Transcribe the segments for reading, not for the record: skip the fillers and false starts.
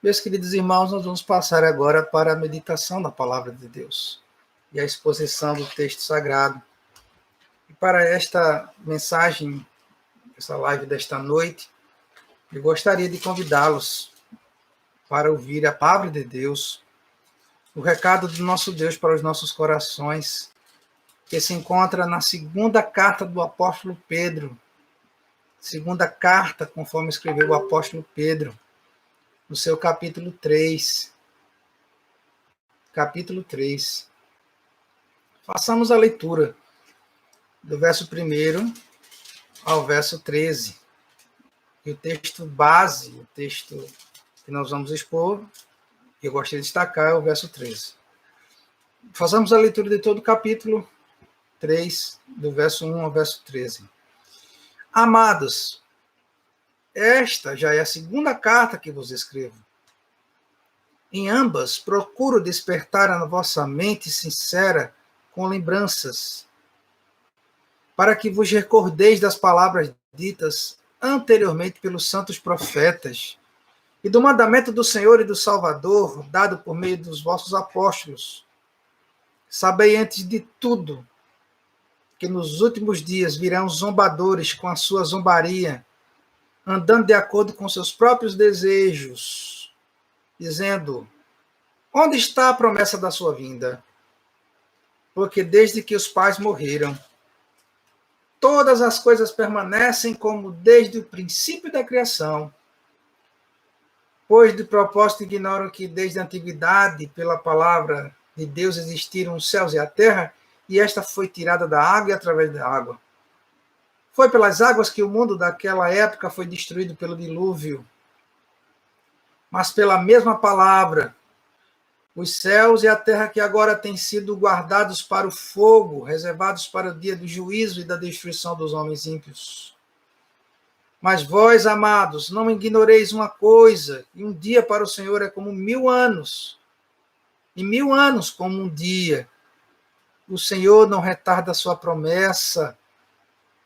Meus queridos irmãos, nós vamos passar agora para a meditação da Palavra de Deus e a exposição do texto sagrado. E para esta mensagem, essa live desta noite, eu gostaria de convidá-los para ouvir a Palavra de Deus, o recado do nosso Deus para os nossos corações, que se encontra na segunda carta do apóstolo Pedro, segunda carta, conforme escreveu o apóstolo Pedro, no seu capítulo 3. Capítulo 3. Façamos a leitura do verso 1 ao verso 13. E o texto base, o texto que nós vamos expor, que eu gostaria de destacar, é o verso 13. Façamos a leitura de todo o capítulo 3, do verso 1 ao verso 13. Amados, esta já é a segunda carta que vos escrevo. Em ambas, procuro despertar a vossa mente sincera com lembranças, para que vos recordeis das palavras ditas anteriormente pelos santos profetas, e do mandamento do Senhor e do Salvador, dado por meio dos vossos apóstolos. Sabei antes de tudo que nos últimos dias virão zombadores com a sua zombaria, andando de acordo com seus próprios desejos, dizendo: onde está a promessa da sua vinda? Porque desde que os pais morreram, todas as coisas permanecem como desde o princípio da criação. Pois de propósito ignoram que desde a antiguidade, pela palavra de Deus, existiram os céus e a terra, e esta foi tirada da água e através da água. Foi pelas águas que o mundo daquela época foi destruído pelo dilúvio. Mas pela mesma palavra, os céus e a terra que agora têm sido guardados para o fogo, reservados para o dia do juízo e da destruição dos homens ímpios. Mas vós, amados, não ignoreis uma coisa, e um dia para o Senhor é como 1000 anos, e 1000 anos como um dia. O Senhor não retarda a sua promessa,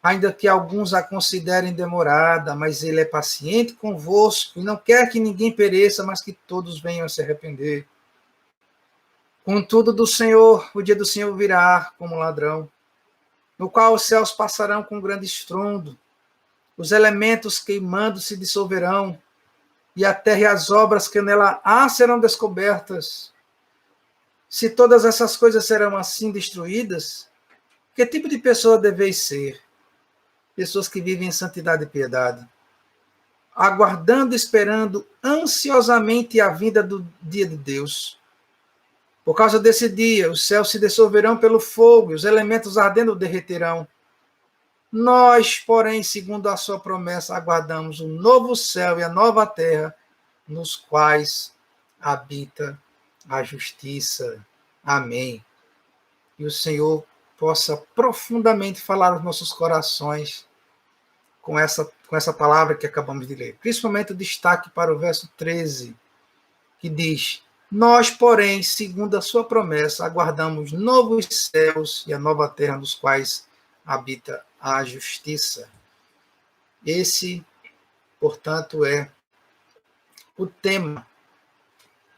ainda que alguns a considerem demorada, mas ele é paciente convosco, e não quer que ninguém pereça, mas que todos venham a se arrepender. Contudo, o dia do Senhor virá como ladrão, no qual os céus passarão com grande estrondo, os elementos queimando se dissolverão, e a terra e as obras que nela há serão descobertas. Se todas essas coisas serão assim destruídas, que tipo de pessoa deveis ser? Pessoas que vivem em santidade e piedade, aguardando e esperando ansiosamente a vinda do dia de Deus. Por causa desse dia, os céus se dissolverão pelo fogo, e os elementos ardendo derreterão. Nós, porém, segundo a sua promessa, aguardamos o novo céu e a nova terra, nos quais habita a justiça. Amém. E o Senhor possa profundamente falar aos nossos corações com essa palavra que acabamos de ler. Principalmente o destaque para o verso 13, que diz: nós, porém, segundo a sua promessa, aguardamos novos céus e a nova terra nos quais habita a justiça. Esse, portanto, é o tema.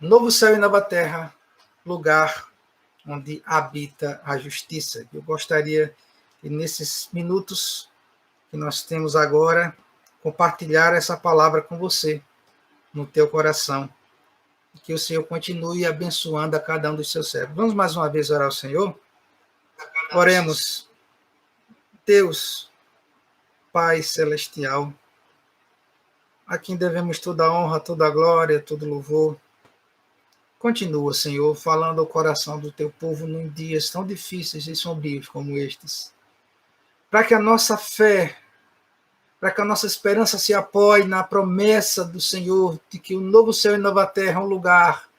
Novo céu e nova terra, lugar onde habita a justiça. Eu gostaria de, nesses minutos que nós temos agora, compartilhar essa palavra com você, no teu coração. E que o Senhor continue abençoando a cada um dos seus servos. Vamos mais uma vez orar ao Senhor? Oremos. Deus, Pai celestial, a quem devemos toda a honra, toda a glória, todo o louvor. Continua, Senhor, falando ao coração do teu povo em dias tão difíceis e sombrios como estes. Para que a nossa fé, para que a nossa esperança se apoie na promessa do Senhor de que o novo céu e nova terra é um lugar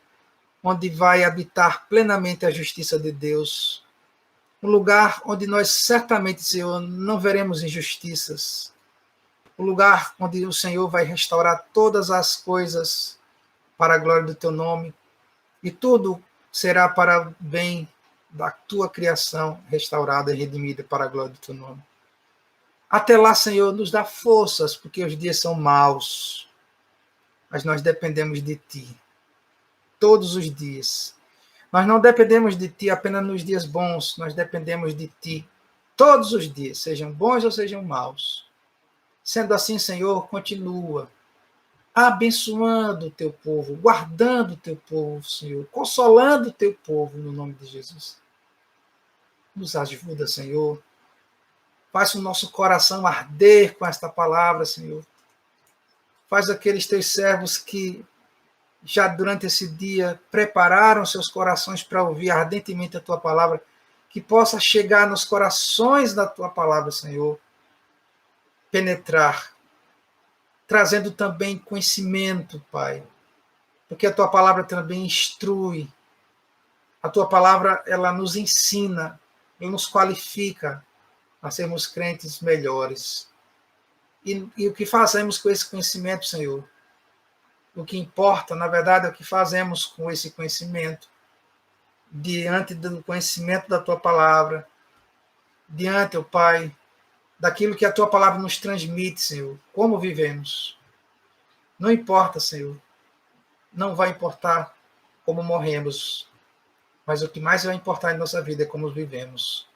onde vai habitar plenamente a justiça de Deus. Um lugar onde nós certamente, Senhor, não veremos injustiças. Um lugar onde o Senhor vai restaurar todas as coisas para a glória do teu nome. E tudo será para o bem da tua criação restaurada e redimida para a glória do teu nome. Até lá, Senhor, nos dá forças, porque os dias são maus. mas nós dependemos de Ti todos os dias. Nós não dependemos de Ti apenas nos dias bons, nós dependemos de Ti todos os dias, sejam bons ou sejam maus. Sendo assim, Senhor, continua abençoando o Teu povo, guardando o Teu povo, Senhor, consolando o Teu povo, no nome de Jesus. Nos ajuda, Senhor. Faz o nosso coração arder com esta palavra, Senhor. Faz aqueles Teus servos que já durante esse dia prepararam seus corações para ouvir ardentemente a Tua palavra, que possa chegar nos corações da Tua palavra, Senhor, penetrar, trazendo também conhecimento, Pai, porque a Tua palavra também instrui, a Tua palavra, ela nos ensina, ela nos qualifica a sermos crentes melhores. E o que fazemos com esse conhecimento, Senhor? O que importa, na verdade, é o que fazemos com esse conhecimento, diante do conhecimento da Tua palavra, diante, ó Pai, daquilo que a Tua palavra nos transmite, Senhor, como vivemos. Não importa, Senhor, não vai importar como morremos, mas o que mais vai importar em nossa vida é como vivemos.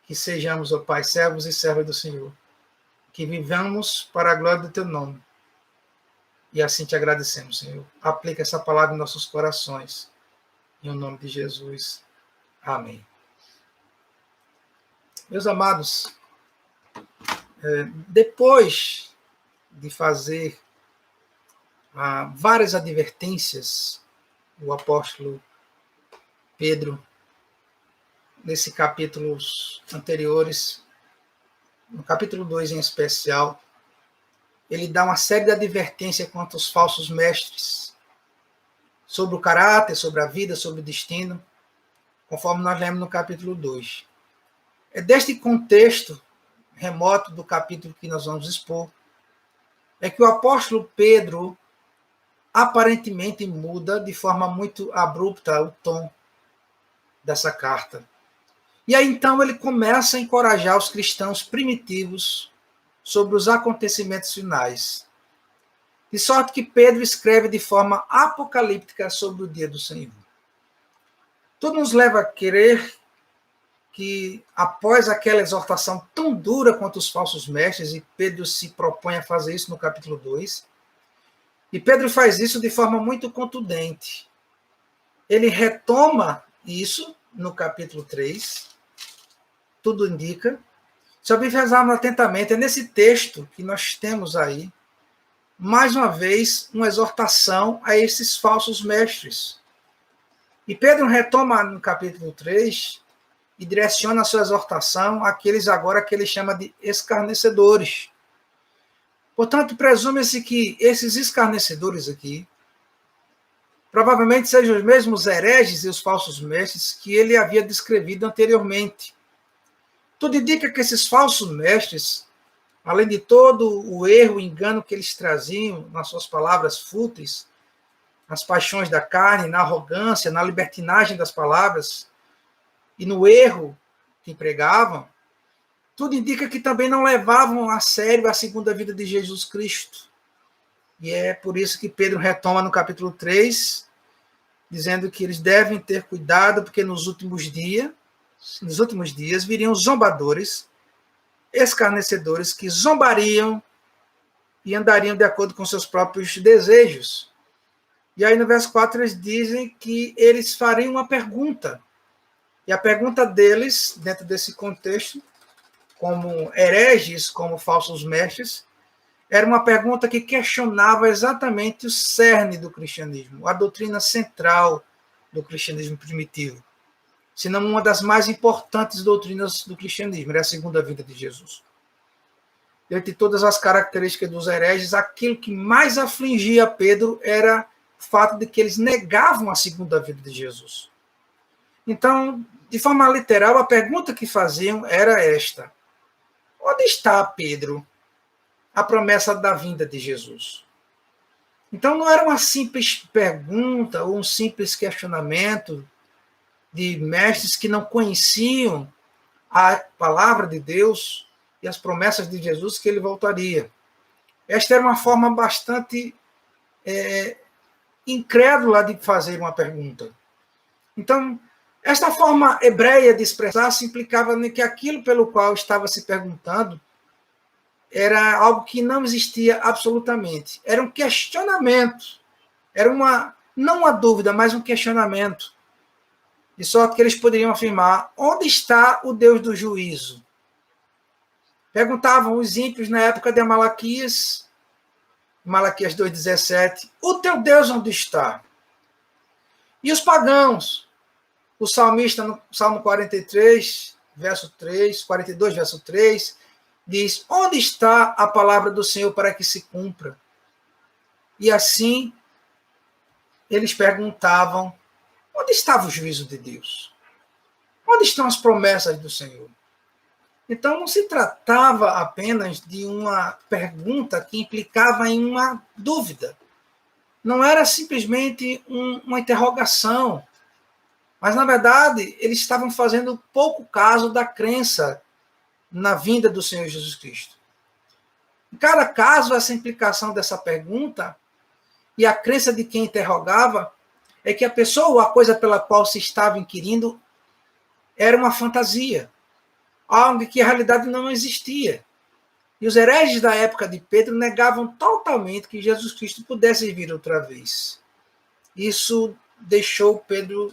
Que sejamos, ó Pai, servos e servas do Senhor, que vivamos para a glória do Teu nome. E assim Te agradecemos, Senhor. Aplica essa palavra em nossos corações. Em nome de Jesus. Amém. Meus amados, depois de fazer várias advertências, o apóstolo Pedro, nesses capítulos anteriores, no capítulo 2 em especial, ele dá uma série de advertências quanto aos falsos mestres, sobre o caráter, sobre a vida, sobre o destino, conforme nós lemos no capítulo 2. É deste contexto remoto do capítulo que nós vamos expor, é que o apóstolo Pedro aparentemente muda de forma muito abrupta o tom dessa carta. E aí então ele começa a encorajar os cristãos primitivos sobre os acontecimentos finais. De sorte que Pedro escreve de forma apocalíptica sobre o dia do Senhor. Tudo nos leva a crer que, após aquela exortação tão dura quanto os falsos mestres, e Pedro se propõe a fazer isso no capítulo 2, e Pedro faz isso de forma muito contundente. Ele retoma isso no capítulo 3, tudo indica. Se observarmos atentamente, é nesse texto que nós temos aí, mais uma vez, uma exortação a esses falsos mestres. E Pedro retoma no capítulo 3 e direciona a sua exortação àqueles agora que ele chama de escarnecedores. Portanto, presume-se que esses escarnecedores aqui provavelmente sejam os mesmos hereges e os falsos mestres que ele havia descrevido anteriormente. Tudo indica que esses falsos mestres, além de todo o erro, o engano que eles traziam nas suas palavras fúteis, nas paixões da carne, na arrogância, na libertinagem das palavras e no erro que empregavam, tudo indica que também não levavam a sério a segunda vinda de Jesus Cristo. E é por isso que Pedro retoma no capítulo 3, dizendo que eles devem ter cuidado, porque nos últimos dias viriam zombadores, escarnecedores, que zombariam e andariam de acordo com seus próprios desejos. E aí no verso 4 eles dizem que eles fariam uma pergunta. E a pergunta deles, dentro desse contexto, como hereges, como falsos mestres, era uma pergunta que questionava exatamente o cerne do cristianismo, a doutrina central do cristianismo primitivo. Se não uma das mais importantes doutrinas do cristianismo, era a segunda vinda de Jesus. Dentre todas as características dos hereges, aquilo que mais afligia Pedro era o fato de que eles negavam a segunda vinda de Jesus. Então, de forma literal, a pergunta que faziam era esta: onde está, Pedro, a promessa da vinda de Jesus? Então, não era uma simples pergunta ou um simples questionamento de mestres que não conheciam a palavra de Deus e as promessas de Jesus que ele voltaria. Esta era uma forma bastante incrédula de fazer uma pergunta. Então, esta forma hebreia de expressar-se implicava que aquilo pelo qual estava se perguntando era algo que não existia absolutamente. Era um questionamento. Era não uma dúvida, mas um questionamento. De sorte que eles poderiam afirmar: onde está o Deus do juízo? Perguntavam os ímpios na época de Malaquias 2,17, o teu Deus onde está? E os pagãos? O salmista, no Salmo 43, verso 3, 42, verso 3, diz: onde está a palavra do Senhor para que se cumpra? E assim, eles perguntavam: onde estava o juízo de Deus? Onde estão as promessas do Senhor? Então, não se tratava apenas de uma pergunta que implicava em uma dúvida. Não era simplesmente uma interrogação. Mas, na verdade, eles estavam fazendo pouco caso da crença na vinda do Senhor Jesus Cristo. Em cada caso, essa implicação dessa pergunta e a crença de quem interrogava é que a pessoa ou a coisa pela qual se estava inquirindo era uma fantasia, algo que a realidade não existia. E os hereges da época de Pedro negavam totalmente que Jesus Cristo pudesse vir outra vez. Isso deixou Pedro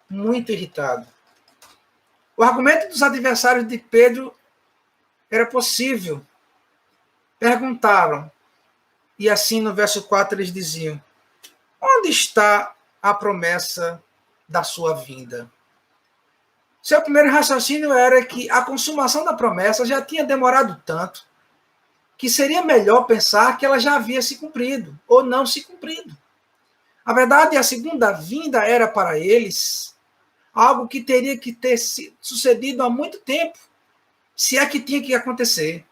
muito irritado. O argumento dos adversários de Pedro era possível. Perguntaram, e assim no verso 4 eles diziam: onde está a promessa da sua vinda? Seu primeiro raciocínio era que a consumação da promessa já tinha demorado tanto que seria melhor pensar que ela já havia se cumprido ou não se cumprido. A verdade, a segunda vinda era para eles algo que teria que ter sucedido há muito tempo, se é que tinha que acontecer.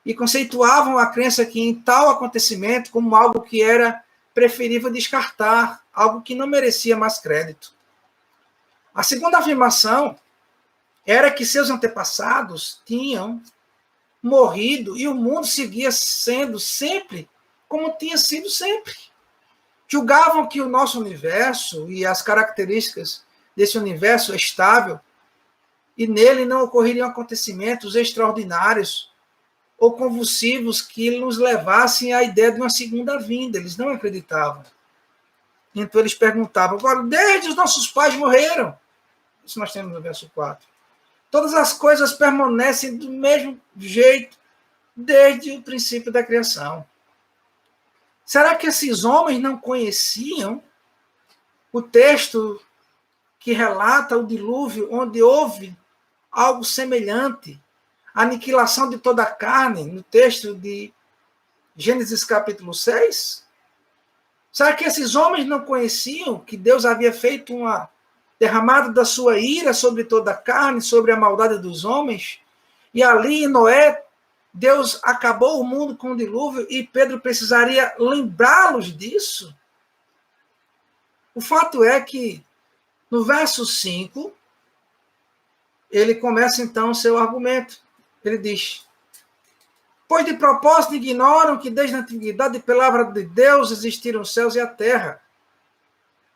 E conceituavam a crença que em tal acontecimento como algo que era preferível descartar, algo que não merecia mais crédito. A segunda afirmação era que seus antepassados tinham morrido e o mundo seguia sendo sempre como tinha sido sempre. Julgavam que o nosso universo e as características desse universo é estável e nele não ocorreriam acontecimentos extraordinários ou convulsivos que nos levassem à ideia de uma segunda vinda. Eles não acreditavam. Então eles perguntavam: agora, desde os nossos pais morreram. Isso nós temos no verso 4. Todas as coisas permanecem do mesmo jeito desde o princípio da criação. Será que esses homens não conheciam o texto que relata o dilúvio, onde houve algo semelhante, a aniquilação de toda a carne, no texto de Gênesis capítulo 6? Será que esses homens não conheciam que Deus havia feito derramado da sua ira sobre toda a carne, sobre a maldade dos homens? E ali em Noé, Deus acabou o mundo com o dilúvio e Pedro precisaria lembrá-los disso? O fato é que, no verso 5, ele começa então o seu argumento. Ele diz: pois de propósito ignoram que desde a antiguidade, pela palavra de Deus, existiram os céus e a terra,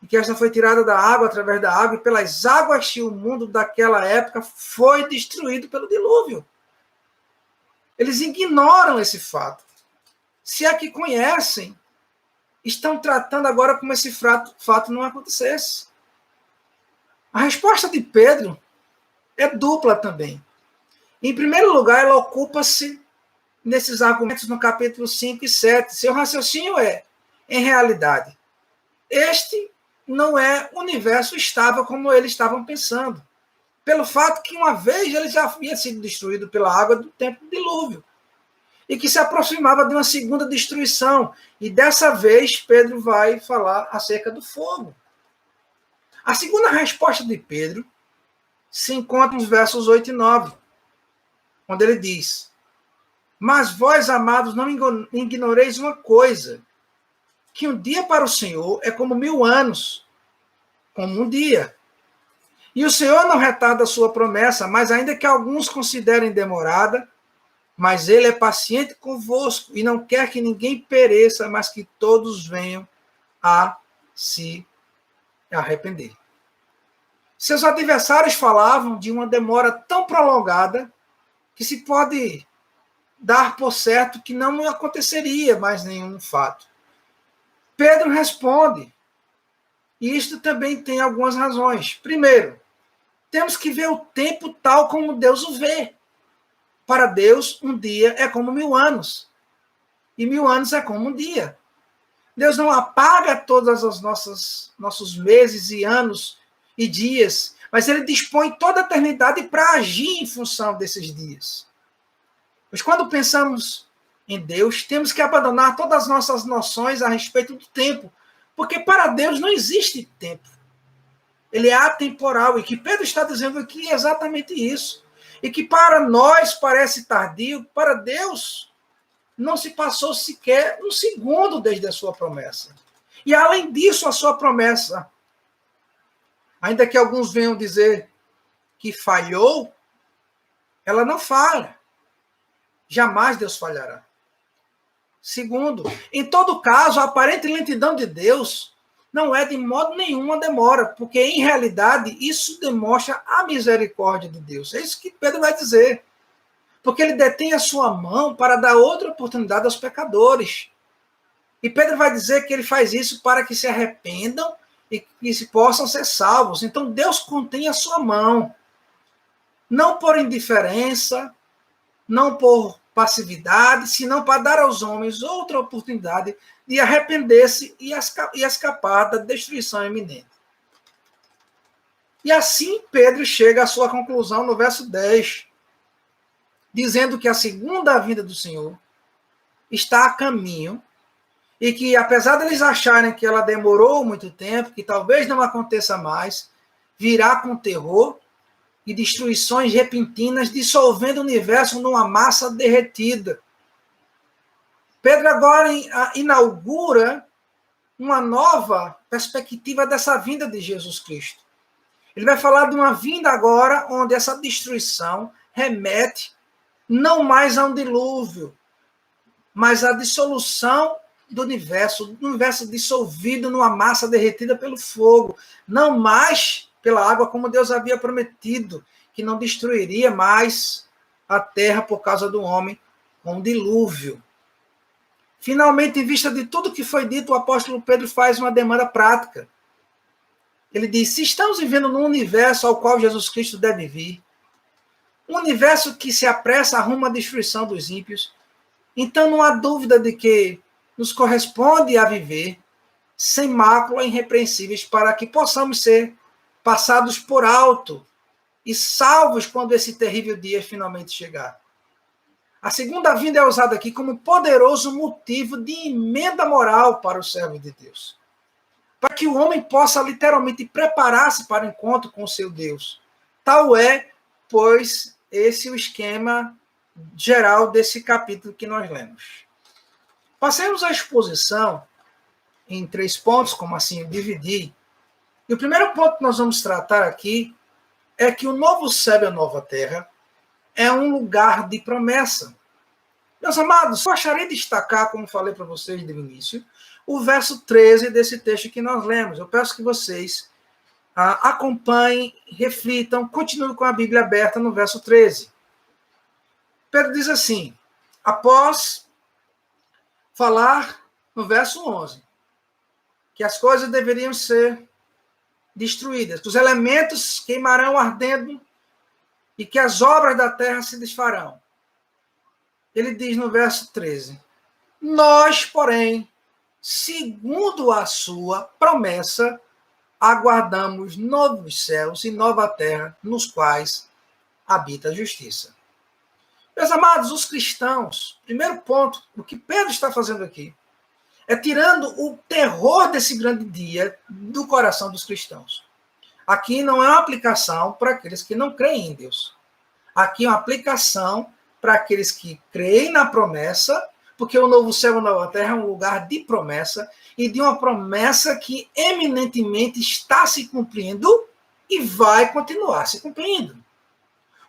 e que esta foi tirada da água, através da água, e pelas águas que o mundo daquela época foi destruído pelo dilúvio. Eles ignoram esse fato. Se é que conhecem, estão tratando agora como esse fato não acontecesse. A resposta de Pedro é dupla também. Em primeiro lugar, ela ocupa-se nesses argumentos no capítulo 5 e 7. Seu raciocínio é, em realidade, este não é o universo estável como eles estavam pensando. Pelo fato que uma vez ele já havia sido destruído pela água do tempo do dilúvio. E que se aproximava de uma segunda destruição. E dessa vez, Pedro vai falar acerca do fogo. A segunda resposta de Pedro se encontra nos versos 8 e 9, onde ele diz: mas vós, amados, não ignoreis uma coisa, que um dia para o Senhor é como 1000 anos, como um dia. E o Senhor não retarda a sua promessa, mas ainda que alguns considerem demorada, mas ele é paciente convosco e não quer que ninguém pereça, mas que todos venham a se arrepender. Seus adversários falavam de uma demora tão prolongada que se pode dar por certo que não aconteceria mais nenhum fato. Pedro responde, e isto também tem algumas razões. Primeiro, temos que ver o tempo tal como Deus o vê. Para Deus, um dia é como 1000 anos. E 1000 anos é como um dia. Deus não apaga todos os nossos meses e anos e dias, mas ele dispõe toda a eternidade para agir em função desses dias. Pois quando pensamos em Deus, temos que abandonar todas as nossas noções a respeito do tempo, porque para Deus não existe tempo. Ele é atemporal, e que Pedro está dizendo aqui é exatamente isso. E que para nós parece tardio, para Deus não se passou sequer um segundo desde a sua promessa. E além disso, a sua promessa, ainda que alguns venham dizer que falhou, ela não falha. Jamais Deus falhará. Segundo, em todo caso, a aparente lentidão de Deus não é de modo nenhum uma demora, porque em realidade isso demonstra a misericórdia de Deus. É isso que Pedro vai dizer. Porque ele detém a sua mão para dar outra oportunidade aos pecadores. E Pedro vai dizer que ele faz isso para que se arrependam e que se possam ser salvos. Então Deus contém a sua mão. Não por indiferença, não por passividade, senão para dar aos homens outra oportunidade de arrepender-se e escapar da destruição iminente. E assim Pedro chega à sua conclusão no verso 10, dizendo que a segunda vinda do Senhor está a caminho e que, apesar deles acharem que ela demorou muito tempo, que talvez não aconteça mais, virá com terror e destruições repentinas, dissolvendo o universo numa massa derretida. Pedro agora inaugura uma nova perspectiva dessa vinda de Jesus Cristo. Ele vai falar de uma vinda agora onde essa destruição remete não mais a um dilúvio, mas à dissolução do universo dissolvido numa massa derretida pelo fogo, não mais pela água como Deus havia prometido, que não destruiria mais a terra por causa do homem com um dilúvio. Finalmente, em vista de tudo que foi dito, o apóstolo Pedro faz uma demanda prática. Ele diz, se estamos vivendo num universo ao qual Jesus Cristo deve vir, um universo que se apressa rumo à destruição dos ímpios, então não há dúvida de que nos corresponde a viver sem mácula, irrepreensíveis, para que possamos ser passados por alto e salvos quando esse terrível dia finalmente chegar. A segunda vinda é usada aqui como poderoso motivo de emenda moral para o servo de Deus, para que o homem possa literalmente preparar-se para o encontro com o seu Deus. Tal é, pois, esse é o esquema geral desse capítulo que nós lemos. Passemos a exposição em 3 pontos, como assim eu dividi. E o primeiro ponto que nós vamos tratar aqui é que o novo céu e a nova terra é um lugar de promessa. Meus amados, só acharei destacar, como falei para vocês no início, o verso 13 desse texto que nós lemos. Eu peço que vocês acompanhem, reflitam, continuem com a Bíblia aberta no verso 13. Pedro diz assim, após falar no verso 11, que as coisas deveriam ser destruídas, que os elementos queimarão ardendo e que as obras da terra se desfarão. Ele diz no verso 13, nós, porém, segundo a sua promessa, aguardamos novos céus e nova terra, nos quais habita a justiça. Meus amados, os cristãos, primeiro ponto, o que Pedro está fazendo aqui, é tirando o terror desse grande dia do coração dos cristãos. Aqui não é uma aplicação para aqueles que não creem em Deus. Aqui é uma aplicação para aqueles que creem na promessa, porque o novo céu e a nova terra é um lugar de promessa, e de uma promessa que eminentemente está se cumprindo e vai continuar se cumprindo.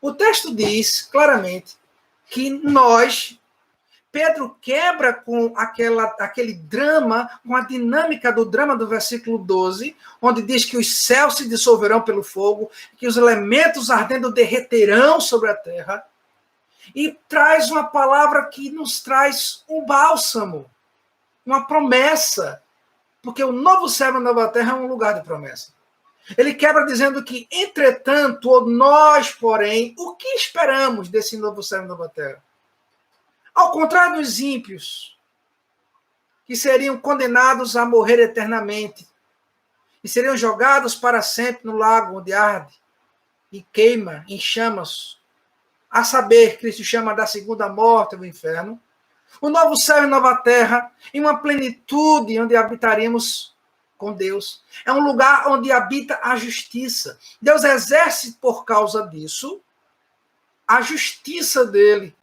O texto diz claramente que Pedro quebra com aquele drama, com a dinâmica do drama do versículo 12, onde diz que os céus se dissolverão pelo fogo, que os elementos ardendo derreterão sobre a terra, e traz uma palavra que nos traz um bálsamo, uma promessa, porque o novo céu e a nova terra é um lugar de promessa. Ele quebra dizendo que, entretanto, ou nós, porém, o que esperamos desse novo céu e nova terra? Ao contrário dos ímpios, que seriam condenados a morrer eternamente, e seriam jogados para sempre no lago onde arde e queima em chamas, a saber, Cristo chama da segunda morte, o inferno, o novo céu e nova terra, em uma plenitude onde habitaríamos com Deus. É um lugar onde habita a justiça. Deus exerce, por causa disso, a justiça dele.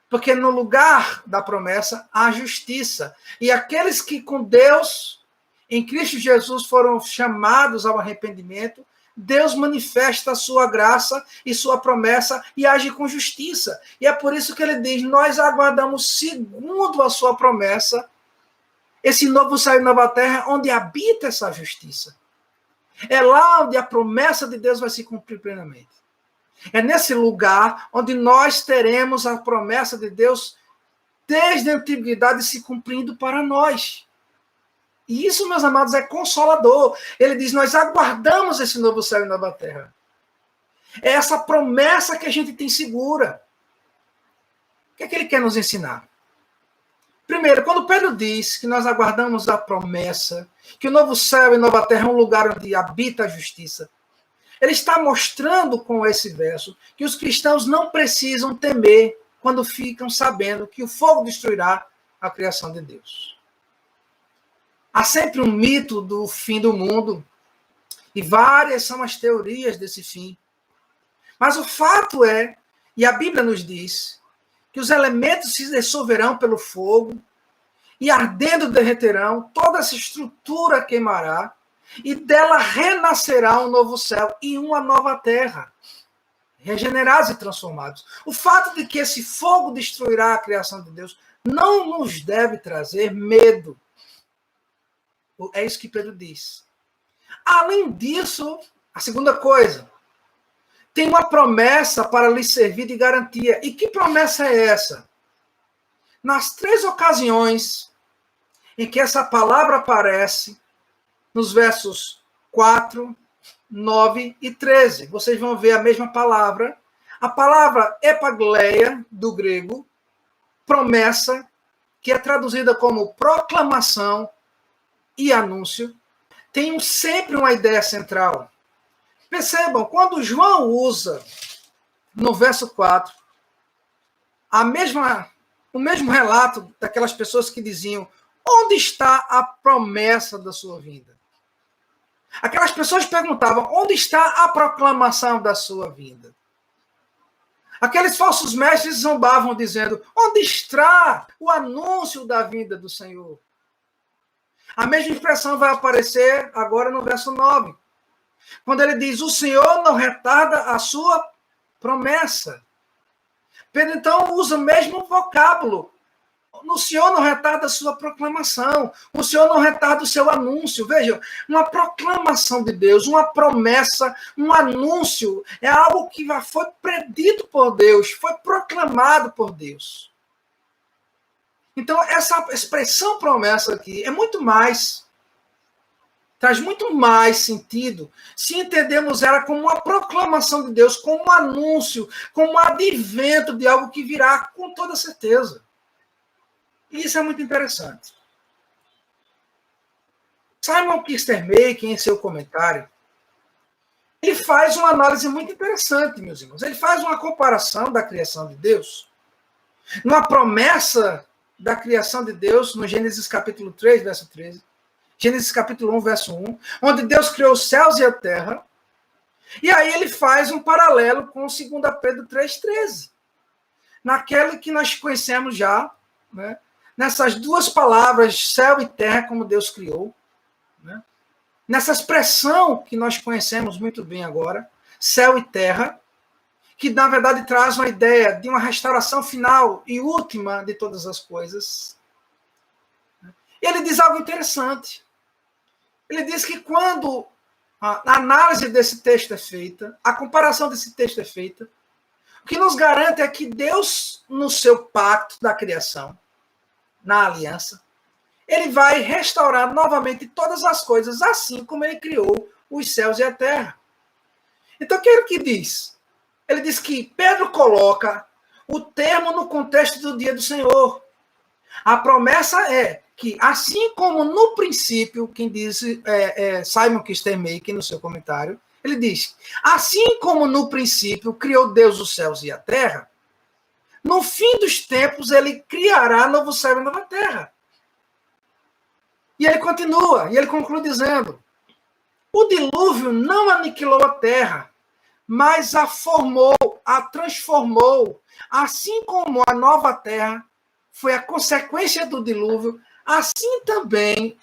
Porque no lugar da promessa, há justiça. E aqueles que com Deus, em Cristo Jesus, foram chamados ao arrependimento, Deus manifesta a sua graça e sua promessa e age com justiça. E é por isso que ele diz, nós aguardamos segundo a sua promessa, esse novo céu e nova terra, onde habita essa justiça. É lá onde a promessa de Deus vai se cumprir plenamente. É nesse lugar onde nós teremos a promessa de Deus desde a antiguidade se cumprindo para nós. E isso, meus amados, é consolador. Ele diz, nós aguardamos esse novo céu e nova terra. É essa promessa que a gente tem segura. O que é que ele quer nos ensinar? Primeiro, quando Pedro diz que nós aguardamos a promessa, que o novo céu e nova terra é um lugar onde habita a justiça, ele está mostrando com esse verso que os cristãos não precisam temer quando ficam sabendo que o fogo destruirá a criação de Deus. Há sempre um mito do fim do mundo, e várias são as teorias desse fim. Mas o fato é, e a Bíblia nos diz, que os elementos se dissolverão pelo fogo, e ardendo derreterão, toda essa estrutura queimará, e dela renascerá um novo céu e uma nova terra, regenerados e transformados. O fato de que esse fogo destruirá a criação de Deus não nos deve trazer medo. É isso que Pedro diz. Além disso, a segunda coisa, tem uma promessa para lhe servir de garantia. E que promessa é essa? Nas 3 ocasiões em que essa palavra aparece, nos versos 4, 9 e 13, vocês vão ver a mesma palavra. A palavra epagleia, do grego, promessa, que é traduzida como proclamação e anúncio, tem sempre uma ideia central. Percebam, quando João usa, no verso 4, o mesmo relato daquelas pessoas que diziam, onde está a promessa da sua vinda? Aquelas pessoas perguntavam, onde está a proclamação da sua vinda? Aqueles falsos mestres zombavam, dizendo, onde está o anúncio da vinda do Senhor? A mesma expressão vai aparecer agora no verso 9, quando ele diz, o Senhor não retarda a sua promessa. Pedro, então, usa o mesmo vocábulo. O Senhor não retarda a sua proclamação. O Senhor não retarda o seu anúncio. Vejam, uma proclamação de Deus, uma promessa, um anúncio, é algo que foi predito por Deus, foi proclamado por Deus. Então, essa expressão promessa aqui é muito mais, traz muito mais sentido se entendemos ela como uma proclamação de Deus, como um anúncio, como um advento de algo que virá com toda certeza. E isso é muito interessante. Simon Kistemaker, em seu comentário, ele faz uma análise muito interessante, meus irmãos. Ele faz uma comparação da criação de Deus, numa promessa da criação de Deus, no Gênesis capítulo 3, verso 13, Gênesis capítulo 1, verso 1, onde Deus criou os céus e a terra, e aí ele faz um paralelo com 2 Pedro 3,13, naquele que nós conhecemos já, né, nessas duas palavras, céu e terra, como Deus criou, né, nessa expressão que nós conhecemos muito bem agora, céu e terra, que na verdade traz uma ideia de uma restauração final e última de todas as coisas. Ele diz algo interessante. Ele diz que quando a análise desse texto é feita, a comparação desse texto é feita, o que nos garante é que Deus, no seu pacto da criação, na aliança, ele vai restaurar novamente todas as coisas, assim como ele criou os céus e a terra. Então, o que ele diz? Ele diz que Pedro coloca o termo no contexto do dia do Senhor. A promessa é que, assim como no princípio, quem diz Simon Kistemaker, no seu comentário, ele diz, assim como no princípio criou Deus os céus e a terra, no fim dos tempos ele criará novo céu e nova terra. E ele continua, e ele conclui dizendo, o dilúvio não aniquilou a terra, mas a formou, a transformou, assim como a nova terra foi a consequência do dilúvio, assim também,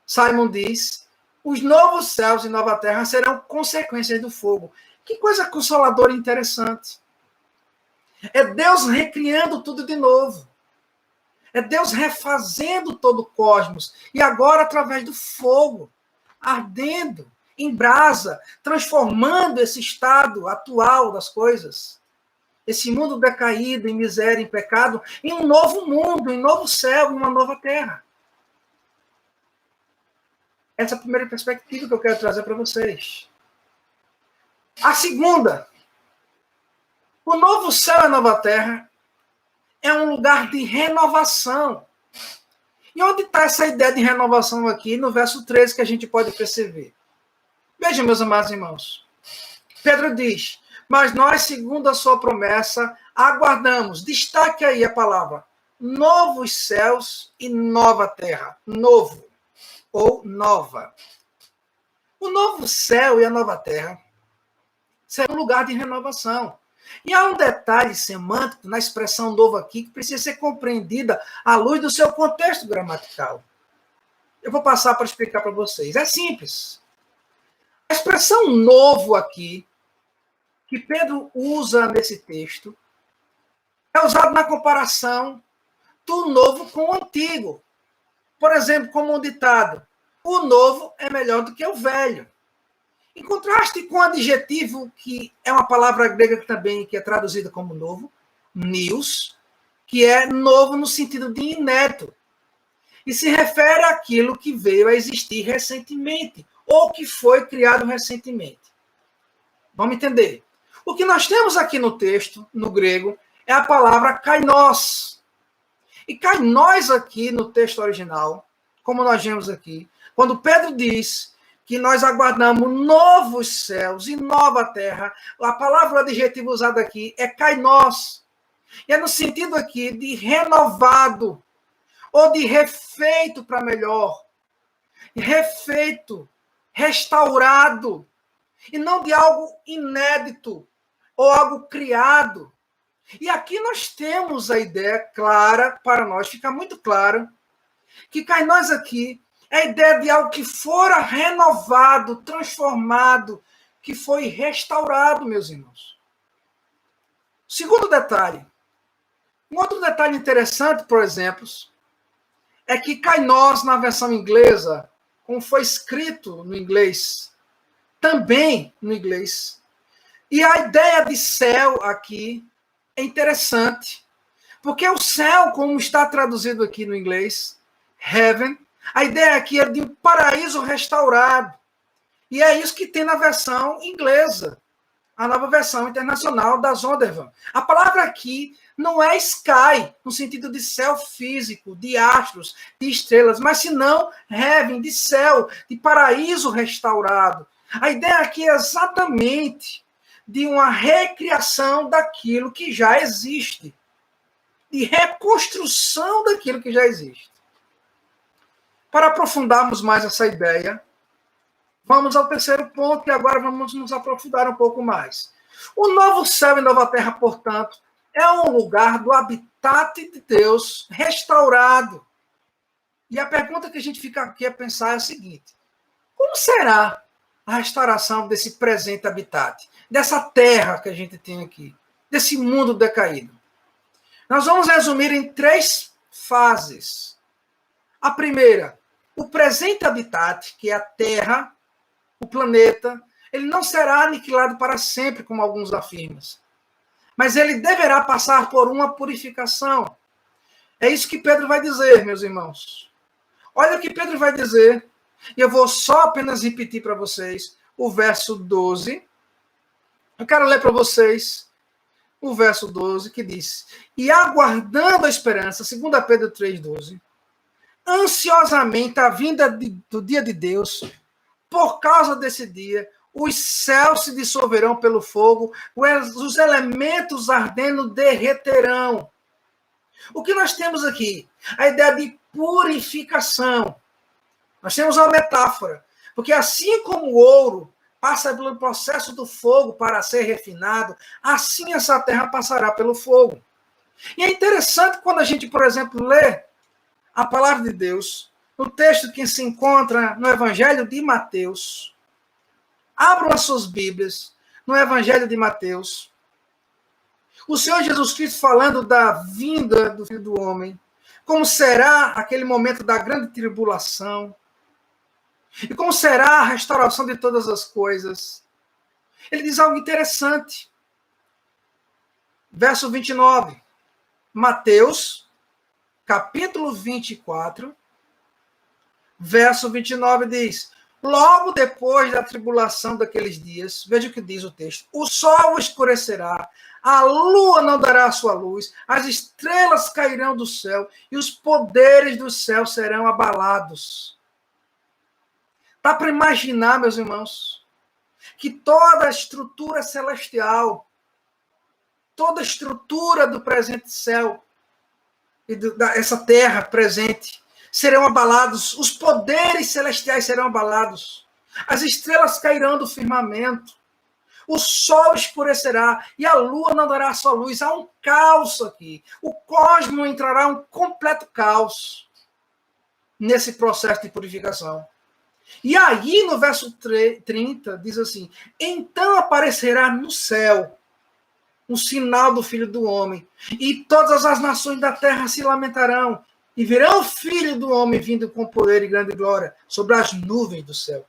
Simon diz, os novos céus e nova terra serão consequências do fogo. Que coisa consoladora e interessante. É Deus recriando tudo de novo. É Deus refazendo todo o cosmos. E agora através do fogo, ardendo, em brasa, transformando esse estado atual das coisas. Esse mundo decaído, em miséria, em pecado, em um novo mundo, em um novo céu, em uma nova terra. Essa é a primeira perspectiva que eu quero trazer para vocês. A segunda, o novo céu e a nova terra é um lugar de renovação. E onde está essa ideia de renovação aqui? No verso 13 que a gente pode perceber. Veja, meus amados irmãos. Pedro diz, mas nós, segundo a sua promessa, aguardamos. Destaque aí a palavra. Novos céus e nova terra. Novo ou nova. O novo céu e a nova terra serão um lugar de renovação. E há um detalhe semântico na expressão novo aqui que precisa ser compreendida à luz do seu contexto gramatical. Eu vou passar para explicar para vocês. É simples. A expressão novo aqui, que Pedro usa nesse texto, é usado na comparação do novo com o antigo. Por exemplo, como um ditado, o novo é melhor do que o velho. Em contraste com o adjetivo, que é uma palavra grega também que é traduzida como novo, neos, que é novo no sentido de inédito, e se refere àquilo que veio a existir recentemente, ou que foi criado recentemente. Vamos entender. O que nós temos aqui no texto, no grego, é a palavra kainos. E kainos aqui no texto original, como nós vemos aqui, quando Pedro diz que nós aguardamos novos céus e nova terra, a palavra adjetivo usada aqui é kainos. E é no sentido aqui de renovado, ou de refeito para melhor. Refeito, restaurado, e não de algo inédito, ou algo criado. E aqui nós temos a ideia clara, para nós, fica muito claro, que kainos aqui é a ideia de algo que fora renovado, transformado, que foi restaurado, meus irmãos. Segundo detalhe. Um outro detalhe interessante, por exemplo, é que kainos, na versão inglesa, como foi escrito no inglês, também no inglês, e a ideia de céu aqui é interessante, porque o céu, como está traduzido aqui no inglês, heaven, a ideia aqui é de um paraíso restaurado. E é isso que tem na versão inglesa, a nova versão internacional da Zondervan. A palavra aqui não é sky, no sentido de céu físico, de astros, de estrelas, mas senão heaven, de céu, de paraíso restaurado. A ideia aqui é exatamente de uma recriação daquilo que já existe, de reconstrução daquilo que já existe. Para aprofundarmos mais essa ideia, vamos ao terceiro ponto e agora vamos nos aprofundar um pouco mais. O novo céu e nova terra, portanto, é um lugar do habitat de Deus restaurado. E a pergunta que a gente fica aqui a pensar é a seguinte: como será a restauração desse presente habitat, dessa terra que a gente tem aqui, desse mundo decaído. Nós vamos resumir em 3 fases. A primeira, o presente habitat, que é a terra, o planeta, ele não será aniquilado para sempre, como alguns afirmam, mas ele deverá passar por uma purificação. É isso que Pedro vai dizer, meus irmãos. Olha o que Pedro vai dizer, e eu vou só apenas repetir para vocês o verso 12. Eu quero ler para vocês o verso 12, que diz: e aguardando a esperança, 2 Pedro 3,12, ansiosamente a vinda do dia de Deus, por causa desse dia, os céus se dissolverão pelo fogo, os elementos ardendo derreterão. O que nós temos aqui? A ideia de purificação. Nós temos uma metáfora, porque assim como o ouro passa pelo processo do fogo para ser refinado, assim essa terra passará pelo fogo. E é interessante quando a gente, por exemplo, lê a palavra de Deus, no texto que se encontra no Evangelho de Mateus. Abram as suas Bíblias no Evangelho de Mateus. O Senhor Jesus Cristo falando da vinda do Filho do Homem, como será aquele momento da grande tribulação, e como será a restauração de todas as coisas. Ele diz algo interessante. Verso 29. Mateus, capítulo 24, verso 29 diz: logo depois da tribulação daqueles dias, veja o que diz o texto, o sol escurecerá, a lua não dará a sua luz, as estrelas cairão do céu e os poderes do céu serão abalados. Dá para imaginar, meus irmãos, que toda a estrutura celestial, toda a estrutura do presente céu e dessa terra presente serão abalados, os poderes celestiais serão abalados, as estrelas cairão do firmamento, o sol escurecerá e a lua não dará a sua luz. Há um caos aqui. O cosmos entrará em um completo caos nesse processo de purificação. E aí, no verso 30, diz assim: então aparecerá no céu um sinal do Filho do Homem, e todas as nações da terra se lamentarão, e verão o Filho do Homem vindo com poder e grande glória sobre as nuvens do céu.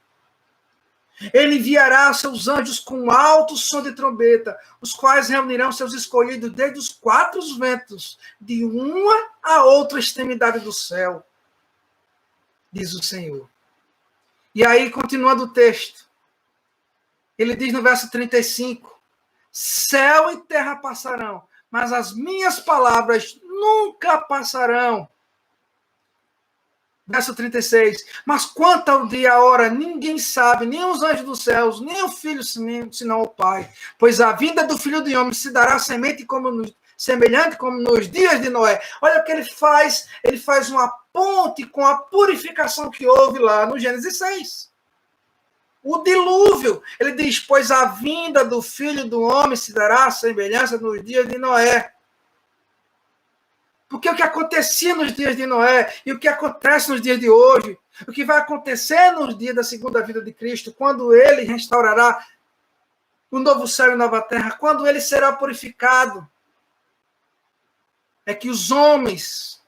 Ele enviará seus anjos com alto som de trombeta, os quais reunirão seus escolhidos desde os 4 ventos, de uma a outra extremidade do céu, diz o Senhor. E aí, continuando o texto, ele diz no verso 35, céu e terra passarão, mas as minhas palavras nunca passarão. Verso 36, mas quanto ao dia e a hora, ninguém sabe, nem os anjos dos céus, nem o Filho, senão o Pai. Pois a vinda do Filho do Homem se dará semelhante como nos dias de Noé. Olha o que ele faz uma ponte com a purificação que houve lá no Gênesis 6. O dilúvio, ele diz, pois a vinda do Filho do Homem se dará à semelhança nos dias de Noé. Porque o que acontecia nos dias de Noé e o que acontece nos dias de hoje, o que vai acontecer nos dias da segunda vinda de Cristo, quando ele restaurará o novo céu e nova terra, quando ele será purificado, é que os homens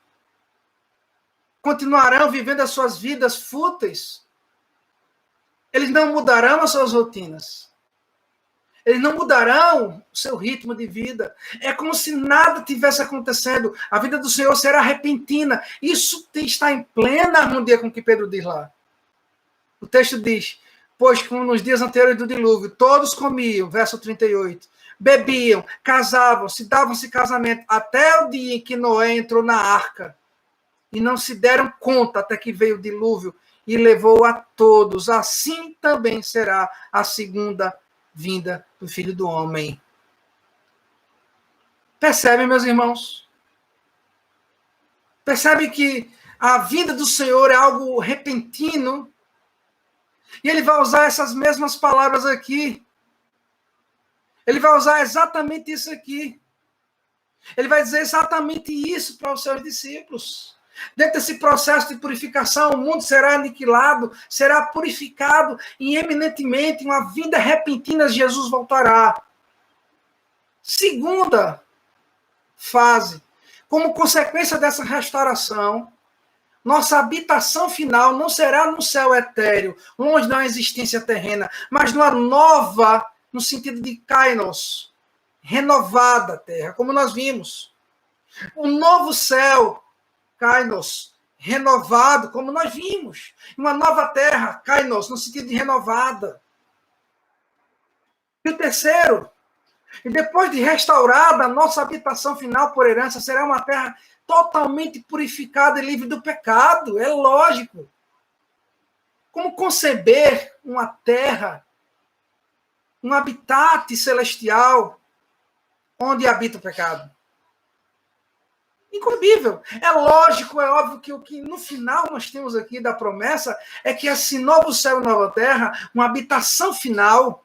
continuarão vivendo as suas vidas fúteis. Eles não mudarão as suas rotinas. Eles não mudarão o seu ritmo de vida. É como se nada tivesse acontecendo. A vida do Senhor será repentina. Isso está em plena harmonia com o que Pedro diz lá. O texto diz, pois como nos dias anteriores do dilúvio, todos comiam, verso 38, bebiam, casavam, se davam-se casamento, até o dia em que Noé entrou na arca. E não se deram conta até que veio o dilúvio e levou a todos. Assim também será a segunda vinda do Filho do Homem. Percebem, meus irmãos? Percebe que a vinda do Senhor é algo repentino? E ele vai usar essas mesmas palavras aqui. Ele vai usar exatamente isso aqui. Ele vai dizer exatamente isso para os seus discípulos. Dentro desse processo de purificação, o mundo será aniquilado, será purificado e eminentemente, uma vinda repentina, Jesus voltará. Segunda fase, como consequência dessa restauração, nossa habitação final não será no céu etéreo, longe da existência terrena, mas numa nova, no sentido de kainos, renovada terra, como nós vimos. Um novo céu, kainos, renovado, como nós vimos. Uma nova terra, kainos, no sentido de renovada. E o terceiro, e depois de restaurada, a nossa habitação final por herança será uma terra totalmente purificada e livre do pecado. É lógico. Como conceber uma terra, um habitat celestial, onde habita o pecado? Inconcebível. É lógico, é óbvio que o que no final nós temos aqui da promessa é que esse novo céu e nova terra, uma habitação final,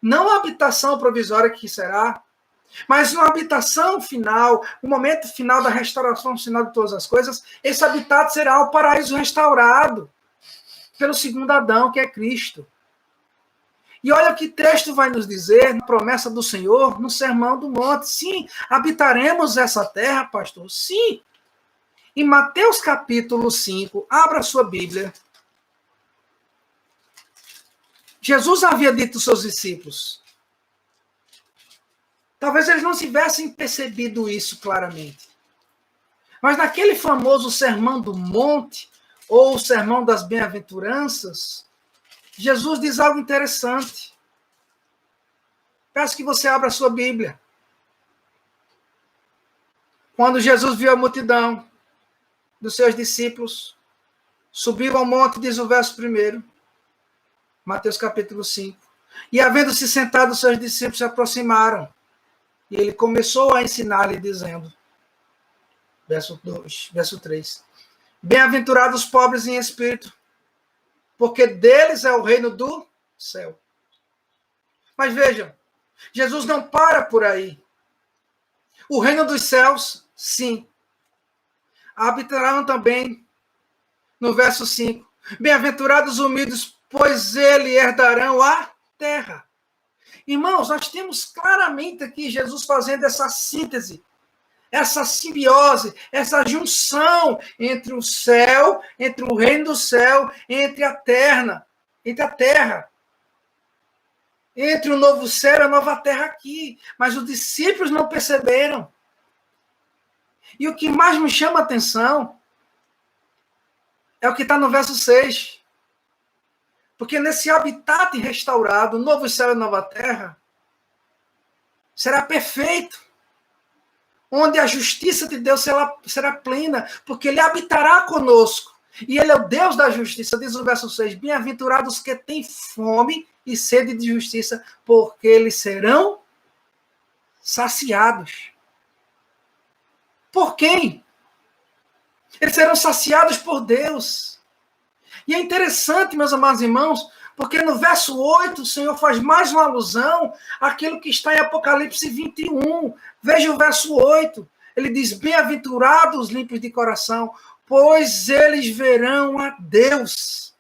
não a habitação provisória que será, mas uma habitação final, o momento final da restauração final de todas as coisas, esse habitat será o paraíso restaurado pelo segundo Adão, que é Cristo. E olha o que texto vai nos dizer, na promessa do Senhor, no Sermão do Monte. Sim, habitaremos essa terra, pastor? Sim. Em Mateus capítulo 5, abra sua Bíblia. Jesus havia dito aos seus discípulos. Talvez eles não tivessem percebido isso claramente. Mas naquele famoso Sermão do Monte, ou o Sermão das Bem-aventuranças, Jesus diz algo interessante. Peço que você abra a sua Bíblia. Quando Jesus viu a multidão dos seus discípulos, subiu ao monte, diz o verso 1, Mateus capítulo 5. E havendo-se sentado, os seus discípulos se aproximaram. E ele começou a ensinar-lhe, dizendo, verso 3, bem-aventurados os pobres em espírito, porque deles é o reino do céu. Mas vejam, Jesus não para por aí. O reino dos céus, sim. Habitarão também, no verso 5, bem-aventurados os humildes, pois eles herdarão a terra. Irmãos, nós temos claramente aqui Jesus fazendo essa síntese, essa simbiose, essa junção entre o céu, entre o reino do céu, entre a terra, entre o novo céu e a nova terra aqui. Mas os discípulos não perceberam. E o que mais me chama a atenção é o que está no verso 6. Porque nesse habitat restaurado, o novo céu e a nova terra, será perfeito. Onde a justiça de Deus será plena, porque ele habitará conosco. E ele é o Deus da justiça, diz o verso 6, bem-aventurados que têm fome e sede de justiça, porque eles serão saciados. Por quem? Eles serão saciados por Deus. E é interessante, meus amados irmãos, porque no verso 8 o Senhor faz mais uma alusão àquilo que está em Apocalipse 21. Veja o verso 8. Ele diz, bem-aventurados os limpos de coração, pois eles verão a Deus.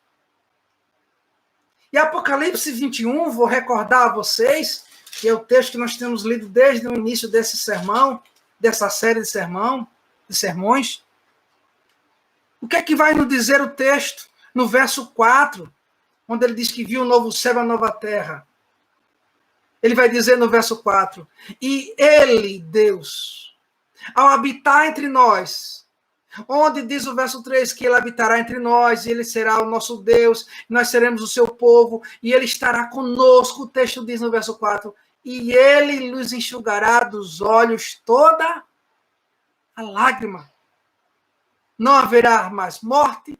E Apocalipse 21, vou recordar a vocês, que é o texto que nós temos lido desde o início desse sermão, dessa série de sermões. O que é que vai nos dizer o texto? No verso 4, onde ele diz que viu um novo céu e uma nova terra. Ele vai dizer no verso 4, e ele, Deus, ao habitar entre nós, onde diz o verso 3 que ele habitará entre nós, e ele será o nosso Deus, nós seremos o seu povo, e ele estará conosco, o texto diz no verso 4, e ele nos enxugará dos olhos toda a lágrima. Não haverá mais morte,